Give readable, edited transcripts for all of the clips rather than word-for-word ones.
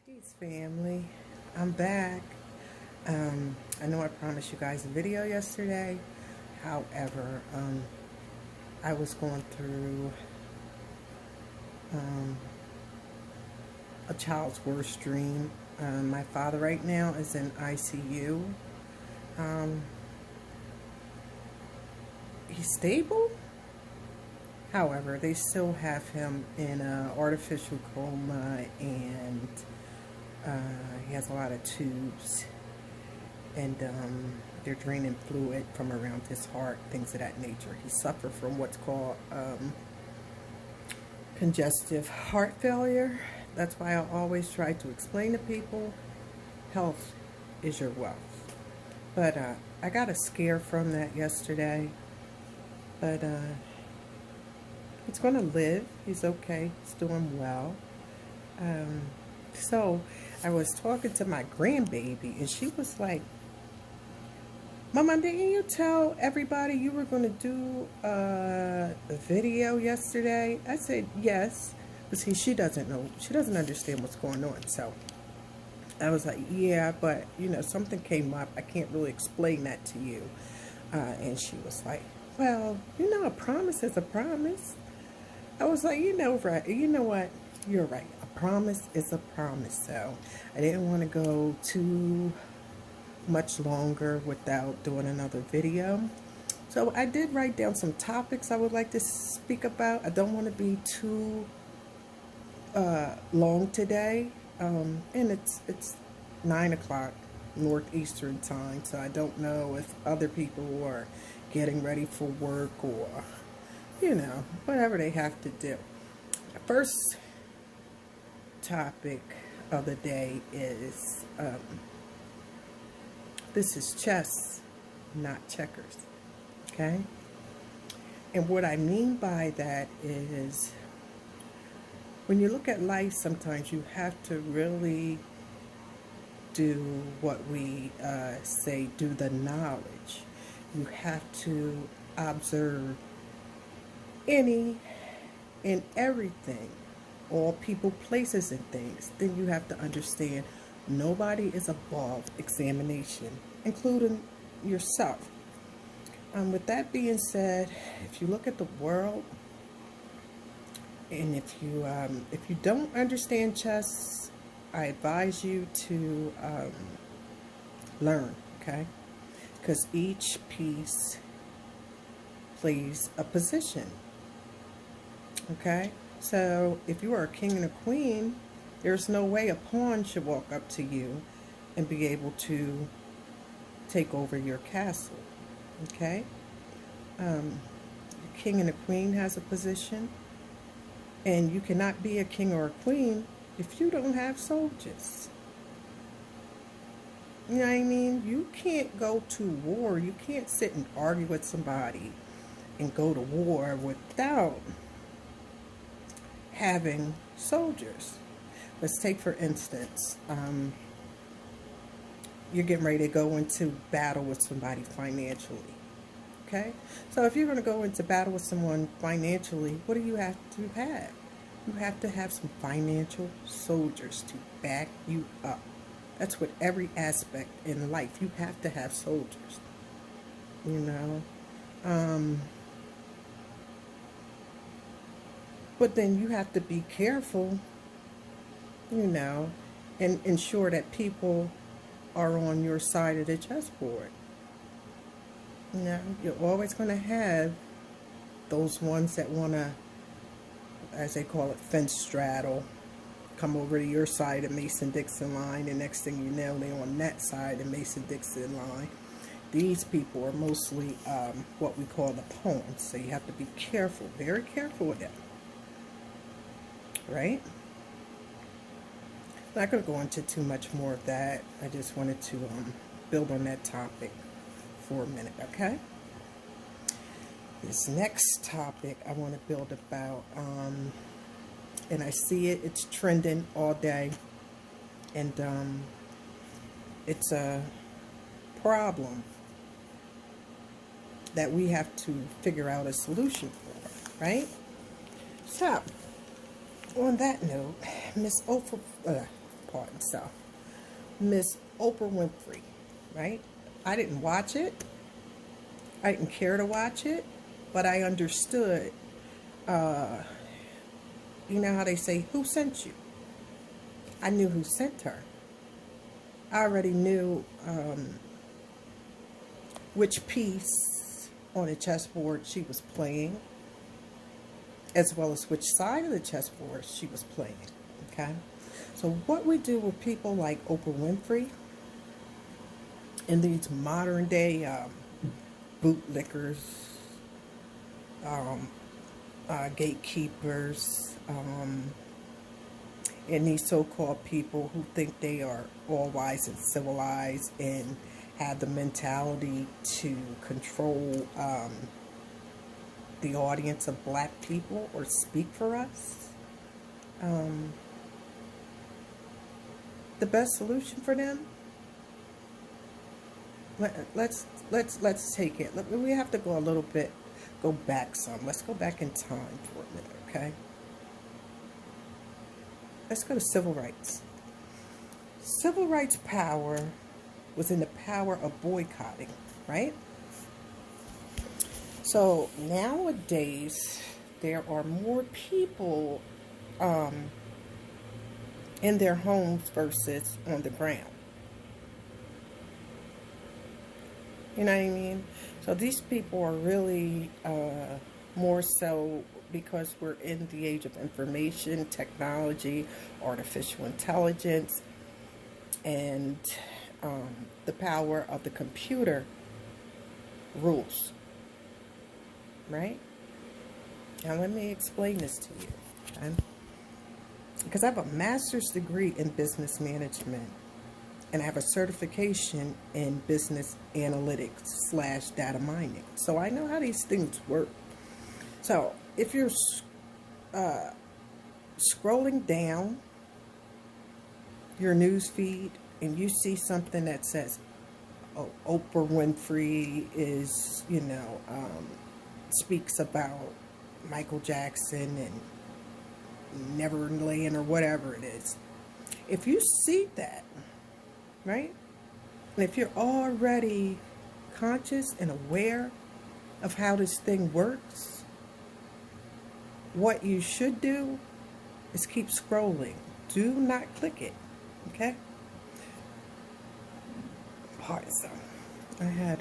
Peace family, I'm back. I know I promised you guys a video yesterday. However, I was going through a child's worst dream. My father right now is in ICU. Um, he's stable. However, they still have him in an artificial coma, and he has a lot of tubes, and they're draining fluid from around his heart, things of that nature. He suffered from what's called congestive heart failure. That's why I always try to explain to people, health is your wealth. But I got a scare from that yesterday. But he's going to live. He's okay. He's doing well. So I was talking to my grandbaby, and she was like, Mama, didn't you tell everybody you were going to do a video yesterday? I said, yes. But see, she doesn't know. She doesn't understand what's going on. So I was like, yeah, but, you know, something came up. I can't really explain that to you. And she was like, well, you know, a promise is a promise. I was like, you know, right. You know what? You're right. A promise is a promise. So I didn't want to go too much longer without doing another video. So I did write down some topics I would like to speak about. I don't want to be too long today. And it's 9 o'clock Northeastern time, so I don't know if other people are getting ready for work or, you know, whatever they have to do. The first topic of the day is this is chess, not checkers. Okay? And what I mean by that is, when you look at life, sometimes you have to really do what we say, do the knowledge. You have to observe any and everything, all people, places, and things. Then you have to understand nobody is above examination, including yourself. With that being said, if you look at the world, and if you don't understand chess, I advise you to learn, okay? Because each piece plays a position, okay? So if you are a king and a queen, there's no way a pawn should walk up to you and be able to take over your castle, okay? The king and a queen has a position, and you cannot be a king or a queen if you don't have soldiers. You know what I mean? You can't go to war. You can't sit and argue with somebody and go to war without having soldiers. Let's take, for instance, you're getting ready to go into battle with somebody financially. Okay? So if you're going to go into battle with someone financially, what do you have to have? You have to have some financial soldiers to back you up. That's with every aspect in life. You have to have soldiers. You know? But then you have to be careful, you know, and ensure that people are on your side of the chessboard. You know, you're always going to have those ones that want to, as they call it, fence straddle, come over to your side of Mason-Dixon line, and next thing you know, they're on that side of Mason-Dixon line. These people are mostly what we call the pawns, so you have to be careful, very careful with them, right? I'm not going to go into too much more of that. I just wanted to build on that topic for a minute, okay? This next topic I want to build about, and I see it's trending all day, and it's a problem that we have to figure out a solution for, right? So, on that note, Miss Oprah pardon self, Miss Oprah Winfrey, right? I didn't watch it. I didn't care to watch it, but I understood. You know how they say, who sent you? I knew who sent her. I already knew which piece on the chessboard she was playing, as well as which side of the chessboard she was playing. Okay? So what we do with people like Oprah Winfrey and these modern day bootlickers, gatekeepers, and these so-called people who think they are all wise and civilized and have the mentality to control the audience of black people or speak for us. The best solution for them, let's take it. We have to go back some. Let's go back in time for a minute, okay? Let's go to civil rights. Civil rights power was in the power of boycotting, right? So nowadays, there are more people in their homes versus on the ground. You know what I mean? So these people are really more so, because we're in the age of information, technology, artificial intelligence, and the power of the computer rules. Right? Now let me explain this to you. Okay? Because I have a master's degree in business management, and I have a certification in business analytics / data mining. So I know how these things work. So if you're scrolling down your news feed and you see something that says, oh, Oprah Winfrey is, speaks about Michael Jackson and Neverland or whatever it is. If you see that, right? And if you're already conscious and aware of how this thing works, what you should do is keep scrolling. Do not click it, okay? Pardon some. I had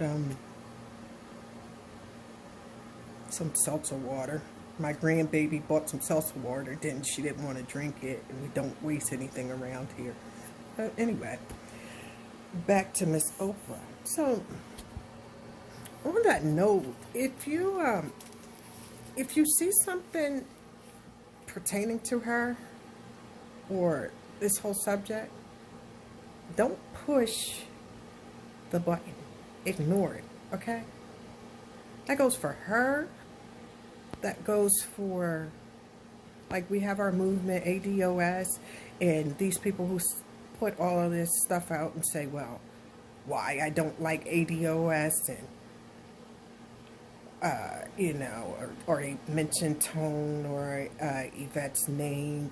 some seltzer water. My grandbaby bought some seltzer water, she didn't want to drink it, and we don't waste anything around here. But anyway, back to Miss Oprah. So, on that note, if you see something pertaining to her or this whole subject, don't push the button. Ignore it, okay? That goes for her. That goes for, like, we have our movement, ADOS, and these people who put all of this stuff out and say, well, why I don't like ADOS, and or they mention Tone or Yvette's name,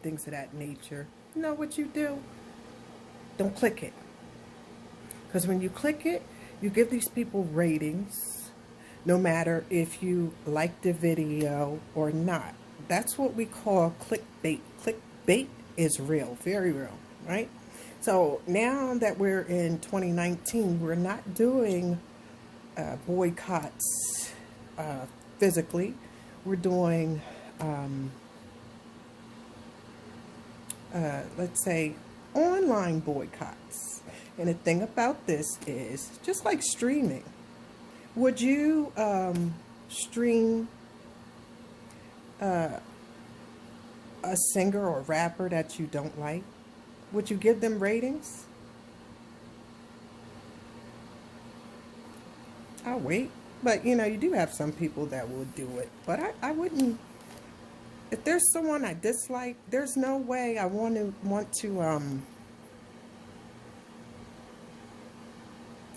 things of that nature. You know what you do? Don't click it. Because when you click it, you give these people ratings, no matter if you like the video or not. That's what we call clickbait. Clickbait is real, very real, right? So now that we're in 2019, we're not doing boycotts physically. We're doing, let's say, online boycotts. And the thing about this is, just like streaming, would you stream a singer or rapper that you don't like? Would you give them ratings? I'll wait. But, you do have some people that will do it. But I wouldn't. If there's someone I dislike, there's no way I want to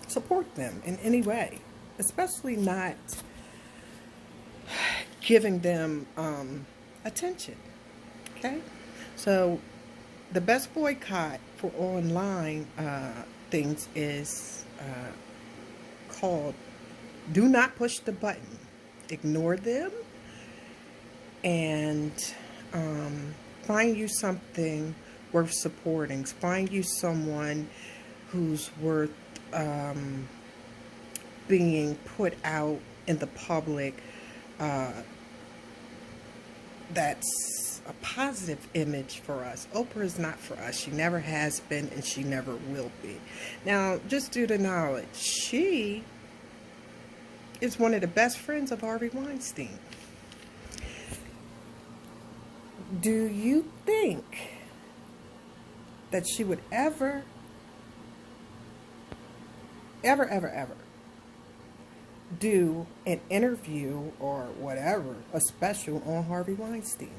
support them in any way. Especially not giving them attention. Okay? So, The best boycott for online things is called "Do Not Push the Button." Ignore them and find you something worth supporting. Find you someone who's worth being put out in the public, that's a positive image for us. Oprah is not for us. She never has been and she never will be. Now, just due to knowledge, she is one of the best friends of Harvey Weinstein. Do you think that she would ever do an interview or whatever, a special on Harvey Weinstein?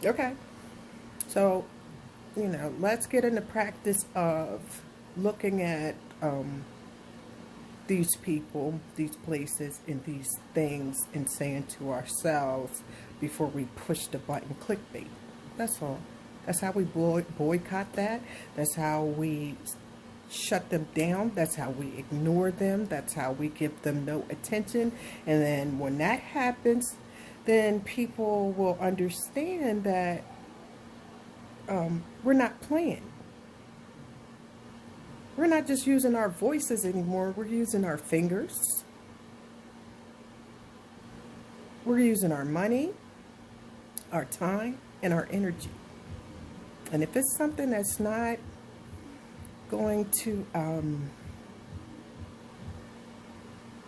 Okay. So, let's get in the practice of looking at these people, these places, and these things and saying to ourselves before we push the button clickbait. That's all. That's how we boycott that. That's how we shut them down. That's how we ignore them. That's how we give them no attention. And then when that happens, then people will understand that we're not playing. We're not just using our voices anymore. We're using our fingers. We're using our money, our time, and our energy. And if it's something that's not going to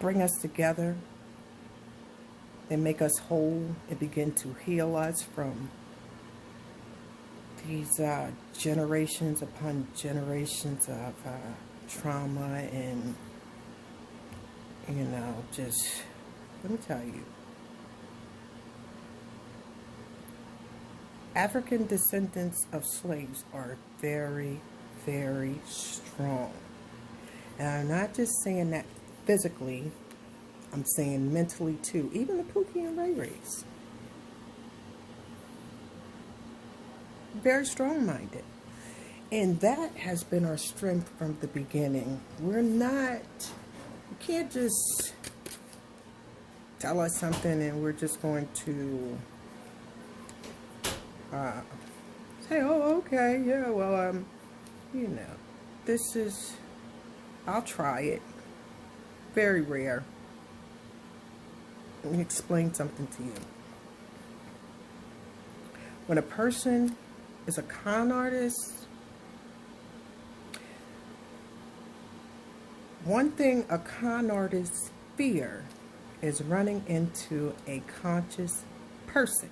bring us together and make us whole and begin to heal us from these generations upon generations of trauma and, just, let me tell you, African descendants of slaves are very, very strong. And I'm not just saying that physically, I'm saying mentally too. Even the Pookie and Ray Rays. Very strong-minded. And that has been our strength from the beginning. You can't just tell us something and we're just going to say, oh, okay, yeah, well, I'll try it. Very rare. Let me explain something to you. When a person is a con artist, one thing a con artist fear is running into a conscious person.